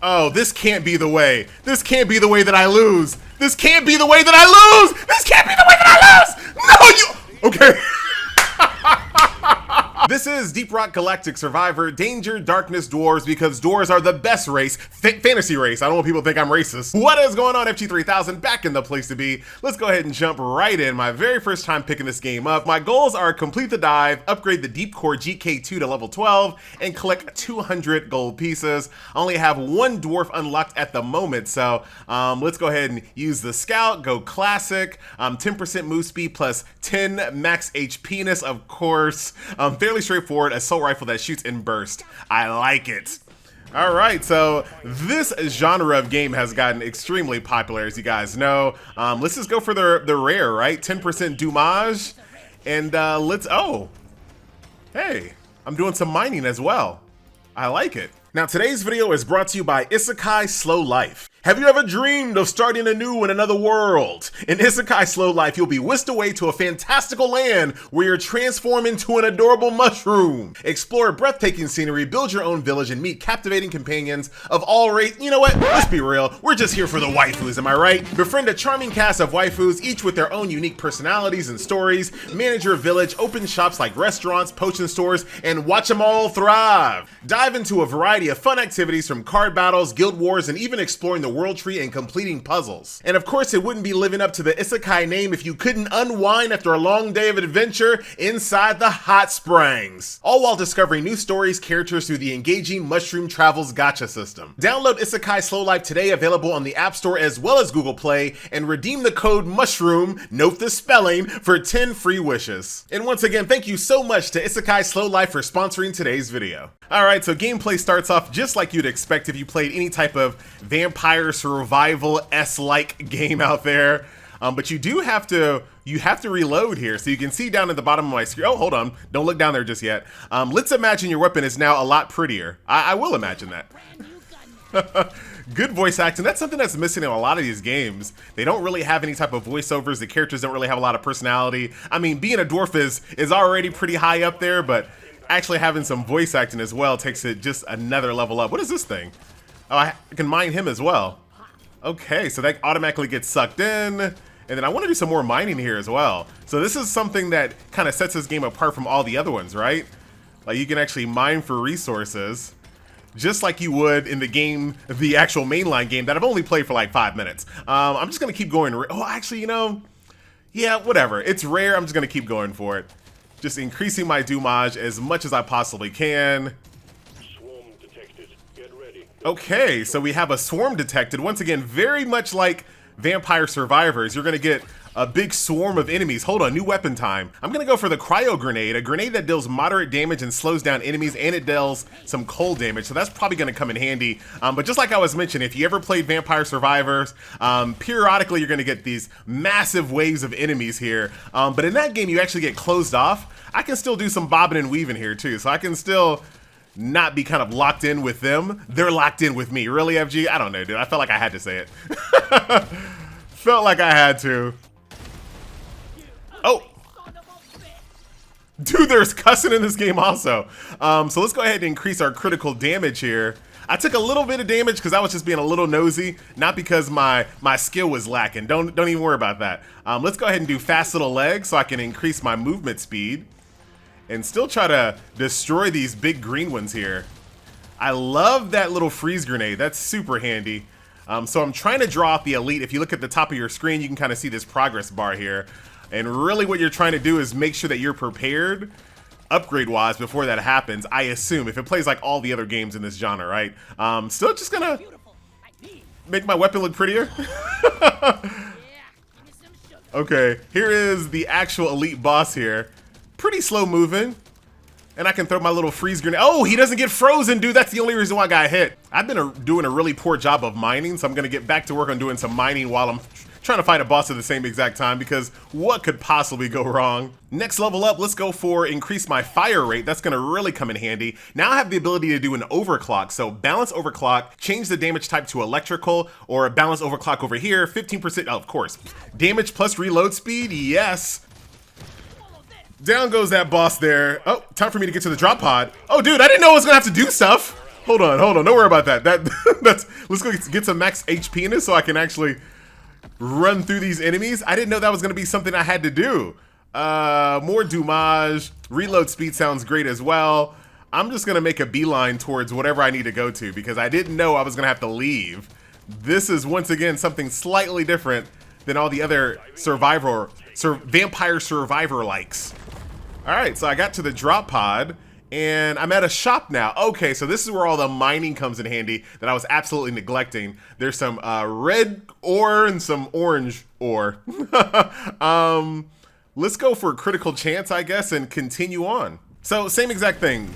Oh, this can't be the way. This can't be the way that I lose. This can't be the way that I lose. This can't be the way that I lose. No, you. Okay. This is Deep Rock Galactic Survivor, Danger, Darkness, Dwarves, because dwarves are the best race, fantasy race. I don't want people to think I'm racist. What is going on, FG3000? Back in the place to be. Let's go ahead and jump right in. My very first time picking this game up. My goals are complete the dive, upgrade the Deep Core GK2 to level 12, and collect 200 gold pieces. I only have one dwarf unlocked at the moment, so let's go ahead and use the Scout, go Classic, 10% move speed plus 10 max HP-ness, of course. Fairly straightforward assault rifle that shoots in burst. I like it. All right, so this genre of game has gotten extremely popular, as you guys know. Let's just go for the rare, right? 10% dommage, and hey, I'm doing some mining as well. I like it. Now, today's video is brought to you by ISEKAI Slow Life. Have you ever dreamed of starting anew in another world? In ISEKAI Slow Life, you'll be whisked away to a fantastical land where you're transformed into an adorable mushroom. Explore breathtaking scenery, build your own village, and meet captivating companions of all race. You know what? Let's be real. We're just here for the waifus, am I right? Befriend a charming cast of waifus, each with their own unique personalities and stories. Manage your village, open shops like restaurants, potion stores, and watch them all thrive. Dive into a variety of fun activities from card battles, guild wars, and even exploring the world tree and completing puzzles. And of course, it wouldn't be living up to the Isekai name if you couldn't unwind after a long day of adventure inside the hot springs. All while discovering new stories, characters through the engaging Mushroom Travels Gacha system. Download Isekai Slow Life today, available on the App Store as well as Google Play, and redeem the code MUSHRUM, note the spelling, for 10 free wishes. And once again, thank you so much to Isekai Slow Life for sponsoring today's video. Alright, so gameplay starts off just like you'd expect if you played any type of vampire survival-esque game out there. But you have to reload here, so you can see down at the bottom of my screen. Oh, hold on, don't look down there just yet. Let's imagine your weapon is now a lot prettier. I will imagine that. Good voice acting. That's something that's missing in a lot of these games. They don't really have any type of voiceovers. The characters don't really have a lot of personality. I mean, being a dwarf is already pretty high up there, but actually having some voice acting as well takes it just another level up. What is this thing? Oh, I can mine him as well. Okay, so that automatically gets sucked in. And then I want to do some more mining here as well. So this is something that kind of sets this game apart from all the other ones, right? Like, you can actually mine for resources, just like you would in the game, the actual mainline game that I've only played for like 5 minutes. I'm just going to keep going. Oh, actually, you know, yeah, whatever. It's rare. I'm just going to keep going for it. Just increasing my dommage as much as I possibly can. Okay, so we have a swarm detected. Once again, very much like Vampire Survivors, you're gonna get a big swarm of enemies. Hold on, new weapon time. I'm gonna go for the cryo grenade, a grenade that deals moderate damage and slows down enemies, and it deals some cold damage, so that's probably gonna come in handy. But just like I was mentioning, if you ever played Vampire Survivors, periodically you're gonna get these massive waves of enemies here. But in that game, you actually get closed off. I can still do some bobbing and weaving here too, so I can still not be kind of locked in with them. They're locked in with me. Really, FG? I don't know, dude. I felt like I had to say it. Felt like I had to. Oh. Dude, there's cussing in this game also. So let's go ahead and increase our critical damage here. I took a little bit of damage because I was just being a little nosy, not because my skill was lacking. Don't even worry about that. Let's go ahead and do fast little legs so I can increase my movement speed and still try to destroy these big green ones here. I love that little freeze grenade. That's super handy. So I'm trying to draw out the elite. If you look at the top of your screen, you can kind of see this progress bar here. And really what you're trying to do is make sure that you're prepared upgrade-wise before that happens, I assume, if it plays like all the other games in this genre, right? Still just gonna make my weapon look prettier. Okay, here is the actual elite boss here. Pretty slow moving. And I can throw my little freeze grenade. Oh, he doesn't get frozen, dude. That's the only reason why I got hit. I've been doing a really poor job of mining, so I'm gonna get back to work on doing some mining while I'm trying to fight a boss at the same exact time, because what could possibly go wrong? Next level up, let's go for increase my fire rate. That's gonna really come in handy. Now I have the ability to do an overclock. So balance overclock, change the damage type to electrical, or a balance overclock over here, 15%, oh, of course. Damage plus reload speed, yes. Down goes that boss there. Oh, time for me to get to the drop pod. Oh, dude, I didn't know I was gonna have to do stuff. Hold on. Don't worry about that. Let's go get some max HP in this so I can actually run through these enemies. I didn't know that was going to be something I had to do. More damage. Reload speed sounds great as well. I'm just going to make a beeline towards whatever I need to go to because I didn't know I was going to have to leave. This is once again something slightly different than all the other vampire survivor likes. All right, so I got to the drop pod. And I'm at a shop now. Okay, so this is where all the mining comes in handy that I was absolutely neglecting. There's some red ore and some orange ore. Let's go for a critical chance, I guess, and continue on. So same exact thing.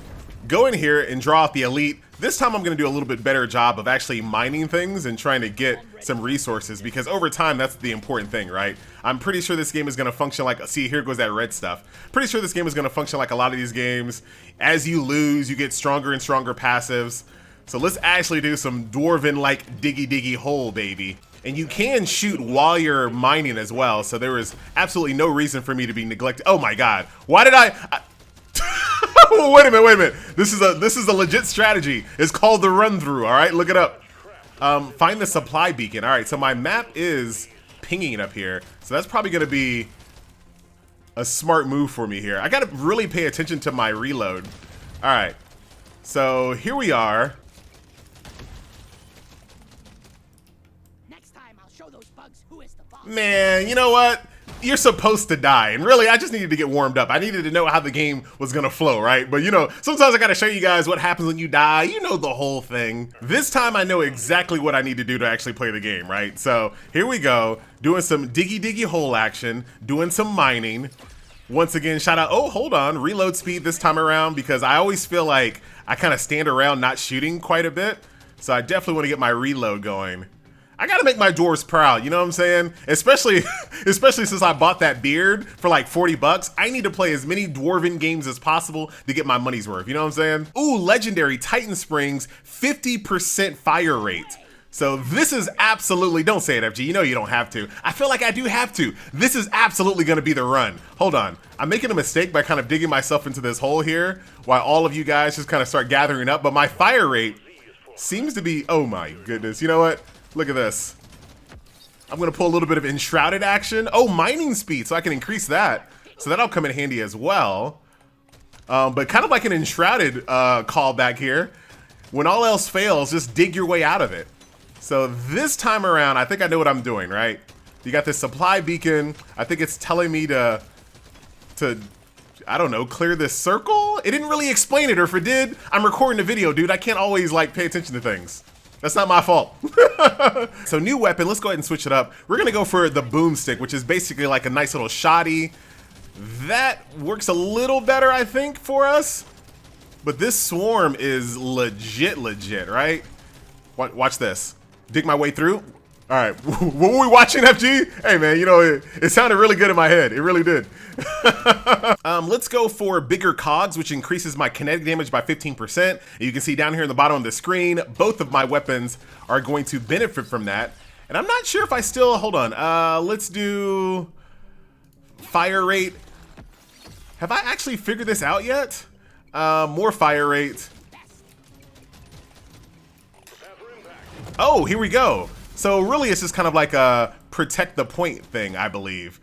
Go in here and draw out the elite. This time I'm gonna do a little bit better job of actually mining things and trying to get some resources because over time, that's the important thing, right? I'm pretty sure this game is gonna function like, see, here goes that red stuff. Pretty sure this game is gonna function like a lot of these games. As you lose, you get stronger and stronger passives. So let's actually do some dwarven-like diggy hole, baby. And you can shoot while you're mining as well. So there is absolutely no reason for me to be neglected. Oh my God, why did I wait a minute. This is a legit strategy. It's called the run through. All right, look it up. Find the supply beacon. All right, so my map is pinging it up here. So that's probably gonna be a smart move for me here. I gotta really pay attention to my reload. All right, so here we are. Next time I'll show those bugs who is the boss. Man, you know what? You're supposed to die, and really I just needed to get warmed up. I needed to know how the game was gonna flow, right? But you know, sometimes I gotta show you guys what happens when you die. You know the whole thing. This time I know exactly what I need to do to actually play the game, right? So here we go, doing some diggy hole action, doing some mining. Once again, shout out, oh, hold on, reload speed this time around because I always feel like I kind of stand around not shooting quite a bit. So I definitely want to get my reload going. I gotta make my dwarves proud, you know what I'm saying? Especially since I bought that beard for like 40 bucks. I need to play as many dwarven games as possible to get my money's worth, you know what I'm saying? Ooh, legendary Titan Springs, 50% fire rate. So this is absolutely, don't say it, FG, you know you don't have to. I feel like I do have to. This is absolutely gonna be the run. Hold on, I'm making a mistake by kind of digging myself into this hole here while all of you guys just kind of start gathering up, but my fire rate seems to be, oh my goodness, you know what? Look at this. I'm gonna pull a little bit of enshrouded action. Oh, mining speed, so I can increase that. So that'll come in handy as well. But kind of like an enshrouded callback here. When all else fails, just dig your way out of it. So this time around, I think I know what I'm doing, right? You got this supply beacon. I think it's telling me to I don't know, clear this circle? It didn't really explain it, or if it did, I'm recording the video, dude. I can't always like pay attention to things. That's not my fault. So new weapon, let's go ahead and switch it up. We're gonna go for the boomstick, which is basically like a nice little shoddy. That works a little better, I think, for us. But this swarm is legit, right? Watch this. Dig my way through. All right, what were we watching, FG? Hey man, you know, it sounded really good in my head. It really did. Let's go for bigger cogs, which increases my kinetic damage by 15%. You can see down here in the bottom of the screen, both of my weapons are going to benefit from that. And I'm not sure if I still, hold on. Let's do fire rate. Have I actually figured this out yet? More fire rate. Oh, here we go. So really it's just kind of like a protect the point thing, I believe.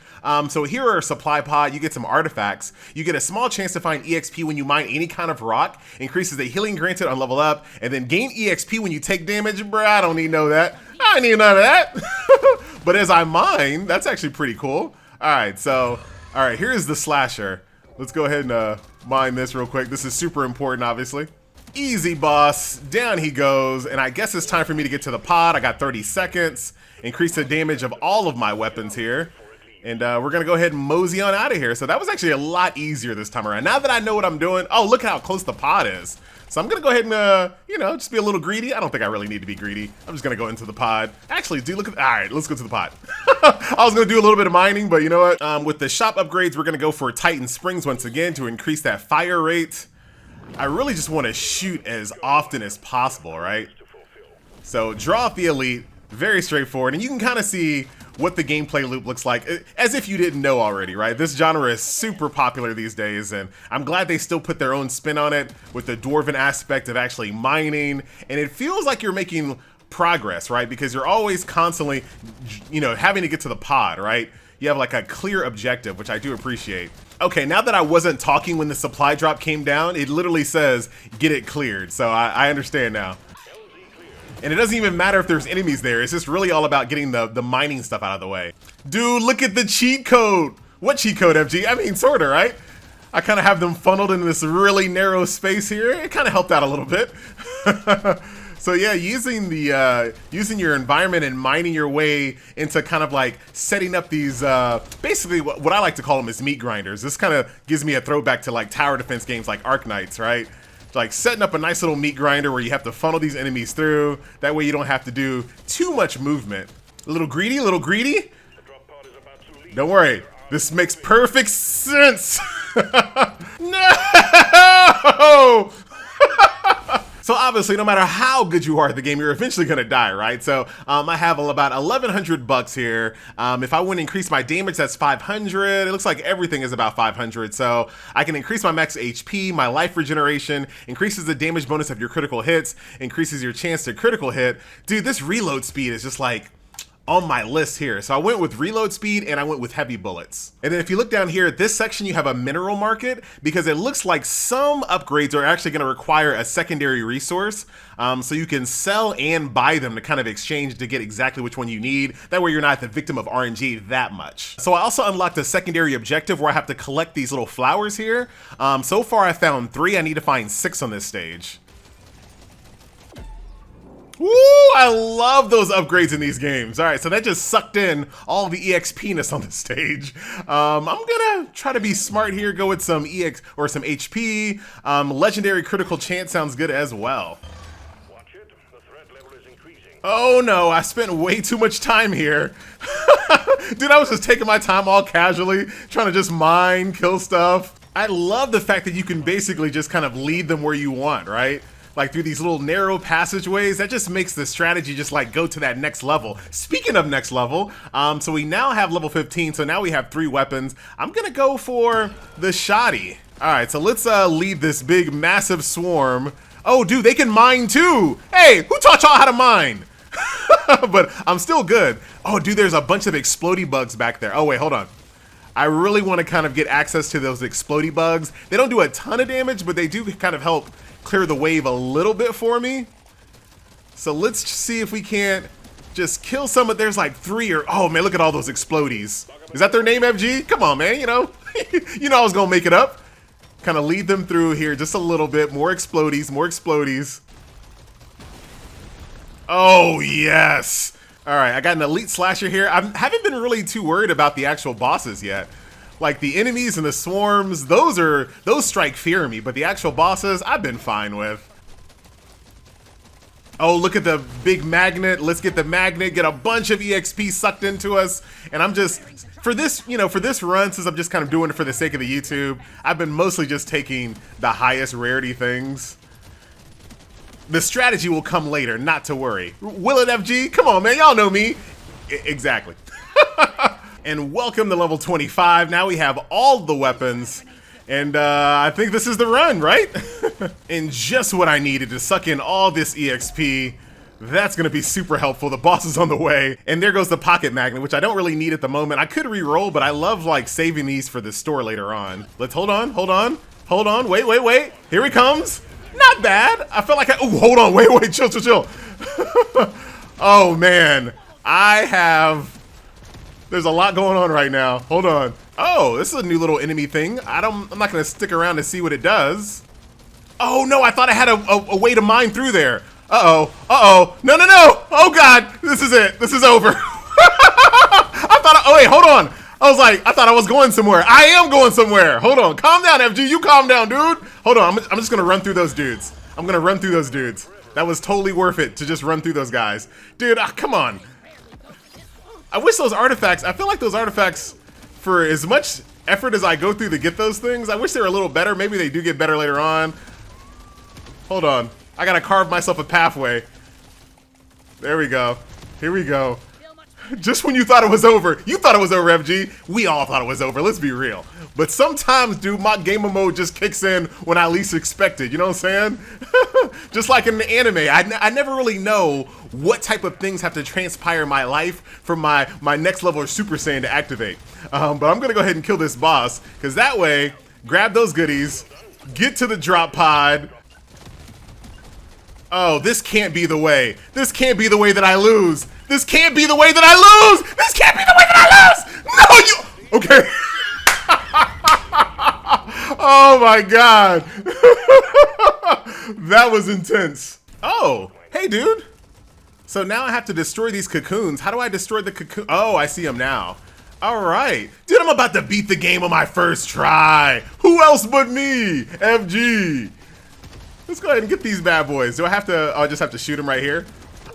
So here are a supply pod, you get some artifacts. You get a small chance to find EXP when you mine any kind of rock, increases the healing granted on level up, and then gain EXP when you take damage. Bruh, I don't need to know that. I don't need none of that. But as I mine, that's actually pretty cool. All right, so, all right, here's the slasher. Let's go ahead and mine this real quick. This is super important, obviously. Easy, boss. Down he goes. And I guess it's time for me to get to the pod. I got 30 seconds. Increase the damage of all of my weapons here. And we're going to go ahead and mosey on out of here. So that was actually a lot easier this time around. Now that I know what I'm doing. Oh, look how close the pod is. So I'm going to go ahead and, you know, just be a little greedy. I don't think I really need to be greedy. I'm just going to go into the pod. Actually, dude, look at, all right, let's go to the pod. I was going to do a little bit of mining, but you know what? With the shop upgrades, we're going to go for Titan Springs once again to increase that fire rate. I really just want to shoot as often as possible, right? So draw off the elite, very straightforward. And you can kind of see what the gameplay loop looks like, as if you didn't know already, right? This genre is super popular these days, and I'm glad they still put their own spin on it with the dwarven aspect of actually mining, and it feels like you're making progress, right? Because you're always constantly, you know, having to get to the pod, right? You have like a clear objective, which I do appreciate. Okay, now that I wasn't talking when the supply drop came down, it literally says, get it cleared. So I understand now. And it doesn't even matter if there's enemies there. It's just really all about getting the mining stuff out of the way. Dude, look at the cheat code. What cheat code, FG? I mean, sorta, right? I kind of have them funneled into this really narrow space here. It kind of helped out a little bit. So yeah, using your environment and mining your way into kind of like setting up these, basically what I like to call them is meat grinders. This kind of gives me a throwback to like tower defense games like Arknights, right? Like setting up a nice little meat grinder where you have to funnel these enemies through. That way you don't have to do too much movement. A little greedy, a little greedy. Don't worry, this makes perfect sense. No! So obviously, no matter how good you are at the game, you're eventually gonna die, right? So I have about 1,100 bucks here. If I want to increase my damage, that's 500. It looks like everything is about 500. So I can increase my max HP, my life regeneration, increases the damage bonus of your critical hits, increases your chance to critical hit. Dude, this reload speed is just like on my list here. So I went with reload speed and I went with heavy bullets. And then if you look down here at this section, you have a mineral market because it looks like some upgrades are actually going to require a secondary resource. So you can sell and buy them to kind of exchange to get exactly which one you need. That way you're not the victim of RNG that much. So I also unlocked a secondary objective where I have to collect these little flowers here. So far I found 3. I need to find 6 on this stage. Woo! I love those upgrades in these games. All right, so that just sucked in all the EXP-ness on the stage. I'm gonna try to be smart here, go with some EX or some HP. Legendary critical chance sounds good as well. Watch it. The threat level is increasing. Oh no, I spent way too much time here. Dude, I was just taking my time all casually, trying to just mine, kill stuff. I love the fact that you can basically just kind of lead them where you want, right? Like through these little narrow passageways. That just makes the strategy just like go to that next level. Speaking of next level, so we now have level 15, so now we have 3 weapons. I'm gonna go for the shoddy. All right, so let's lead this big massive swarm. Oh dude, they can mine too. Hey, who taught y'all how to mine? But I'm still good. Oh dude, there's a bunch of explodey bugs back there. Oh wait, hold on. I really want to kind of get access to those explodey bugs. They don't do a ton of damage, but they do kind of help clear the wave a little bit for me. So let's see if we can't just kill some of, there's like 3 or, oh man, look at all those explodies. Is that their name, FG? Come on, man, you know. You know I was gonna make it up. Kind of lead them through here just a little bit. More explodies, more explodies. Oh, yes. All right, I got an elite slasher here. I haven't been really too worried about the actual bosses yet. Like the enemies and the swarms, those strike fear in me, but the actual bosses, I've been fine with. Oh, look at the big magnet. Let's get the magnet, get a bunch of EXP sucked into us. And I'm just, for this, you know, for this run, since I'm just kind of doing it for the sake of the YouTube, I've been mostly just taking the highest rarity things. The strategy will come later, not to worry. Will it, FG? Come on, man, y'all know me. Exactly. And welcome to level 25. Now we have all the weapons. And I think this is the run, right? And just what I needed to suck in all this EXP. That's gonna be super helpful. The boss is on the way. And there goes the pocket magnet, which I don't really need at the moment. I could re-roll, but I love like saving these for the store later on. Let's hold on. Wait. Here he comes. Not bad. I feel like oh, hold on, wait, chill. Oh man, there's a lot going on right now. Hold on. Oh, this is a new little enemy thing. I'm not gonna stick around to see what it does. Oh no, I thought I had a way to mine through there. Uh-oh. No. Oh God, this is it. This is over. Oh wait, hold on. I thought I was going somewhere. I am going somewhere. Hold on, calm down, FG. You calm down, dude. Hold on, I'm just gonna run through those dudes. That was totally worth it to just run through those guys. Dude, come on. I wish those artifacts, I feel like those artifacts, for as much effort as I go through to get those things, I wish they were a little better. Maybe they do get better later on. Hold on. I gotta carve myself a pathway. There we go. Here we go. Just when you thought it was over, you thought it was over, FG. We all thought it was over, let's be real. But sometimes, dude, my gamer mode just kicks in when I least expect it, you know what I'm saying? Just like in the anime, I never really know what type of things have to transpire in my life for my next level of Super Saiyan to activate. But I'm gonna go ahead and kill this boss, because that way, grab those goodies, get to the drop pod. Oh, this can't be the way. This can't be the way that I lose. This can't be the way that I lose. This can't be the way that I lose. No, you. Okay. Oh my God. That was intense. Oh, hey, dude. So now I have to destroy these cocoons. How do I destroy the cocoon? Oh, I see them now. All right. Dude, I'm about to beat the game on my first try. Who else but me? FG. Let's go ahead and get these bad boys. Do I have to, oh, I just have to shoot them right here?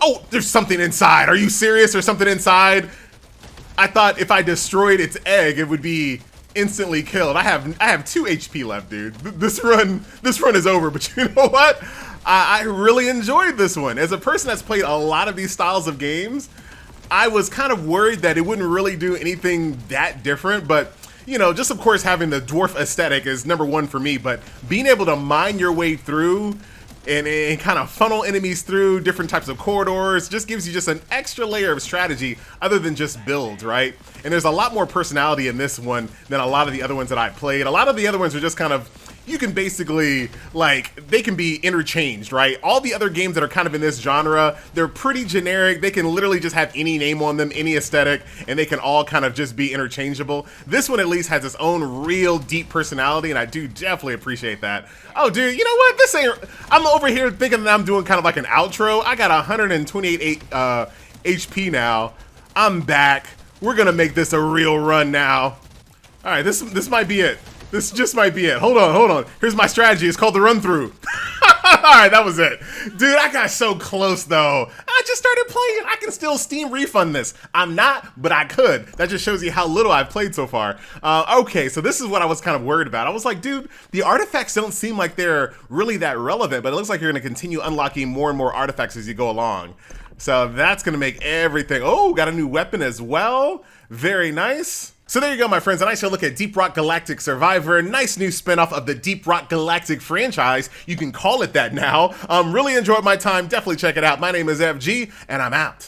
Oh, there's something inside. Are you serious? There's something inside? I thought if I destroyed its egg, it would be instantly killed. I have 2 HP left, dude. This run is over, but you know what? I really enjoyed this one. As a person that's played a lot of these styles of games, I was kind of worried that it wouldn't really do anything that different, but you know, just of course having the dwarf aesthetic is #1 for me, but being able to mine your way through and kind of funnel enemies through different types of corridors just gives you just an extra layer of strategy other than just build, right? And there's a lot more personality in this one than a lot of the other ones that I played. A lot of the other ones are just kind of, you can basically, like, they can be interchanged, right? All the other games that are kind of in this genre, they're pretty generic. They can literally just have any name on them, any aesthetic, and they can all kind of just be interchangeable. This one at least has its own real deep personality, and I do definitely appreciate that. Oh, dude, you know what? This ain't, I'm over here thinking that I'm doing kind of like an outro. I got 128 HP now. I'm back. We're gonna make this a real run now. All right, this might be it. This just might be it. Hold on. Here's my strategy. It's called the run through. All right, that was it. Dude, I got so close though. I just started playing. I can still Steam refund this. I'm not, but I could. That just shows you how little I've played so far. Okay, so this is what I was kind of worried about. I was like, dude, the artifacts don't seem like they're really that relevant, but it looks like you're gonna continue unlocking more and more artifacts as you go along. So that's gonna make everything. Oh, got a new weapon as well. Very nice. So there you go, my friends, a nice look at Deep Rock Galactic Survivor. Nice new spinoff of the Deep Rock Galactic franchise. You can call it that now. Really enjoyed my time. Definitely check it out. My name is FG, and I'm out.